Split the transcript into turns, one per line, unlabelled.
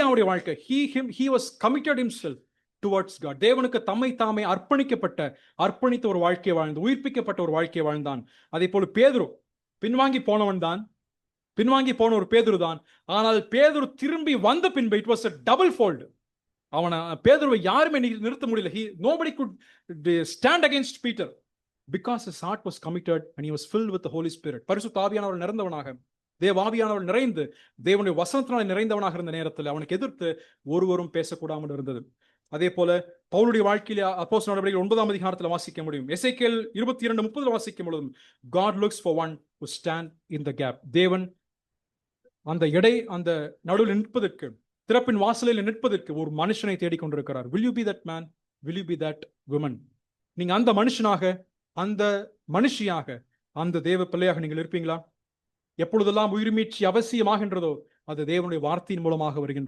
எலியாவுடைய வாழ்க்கை, he was committed himself towards God. தேவனுக்கு தம்மை தாமே அர்ப்பணித்த ஒரு வாழ்க்கையை வாழ்ந்து, உயிர்ப்பிக்கப்பட்ட ஒரு வாழ்க்கையை வாழ்ந்தான். அதே போல பேதுரு பின்வாங்கி போன ஒரு பேதுரு தான். ஆனால் பேதுரு திரும்பி வந்த பின்பு it was a double fold. பேதுருவை யாருமே நிறுத்த முடியல. Nobody could stand against Peter because his heart was committed and he was filled with the Holy Spirit. பரிசுத்த ஆவியானவர் நிறைந்தவனாக, தேவாவியானவர் நிறைந்து, தேவனுடைய வசனத்தினால் நிறைந்தவனாக இருந்த நேரத்தில் அவனுக்கு எதிர்த்து ஒருவரும் பேசக்கூடாமல் இருந்தது. அதே போல பவுலுடைய வாழ்க்கையில அப்போஸ்தலர் நடவடிக்கைகள் 9ஆம் அதிகாரத்தில் வாசிக்க முடியும். எசேக்கியேல் 22:30 வாசிக்கும் பொழுதும் God looks for one who stand in the gap. தேவன் அந்த நடுவில் நிற்பதற்கு, திறப்பின் வாசலில் நிற்பதற்கு ஒரு மனுஷனை தேடிக்கொண்டிருக்கிறார். Will you be that man? Will you be that woman? நீங்க அந்த மனுஷனாக, அந்த மனுஷியாக, அந்த தேவ பிள்ளையாக நீங்கள் இருப்பீங்களா? எப்பொழுதெல்லாம் உயிர்மீட்சி அவசியமாகின்றதோ அது தேவனுடைய வார்த்தையின் மூலமாக வருகின்றது.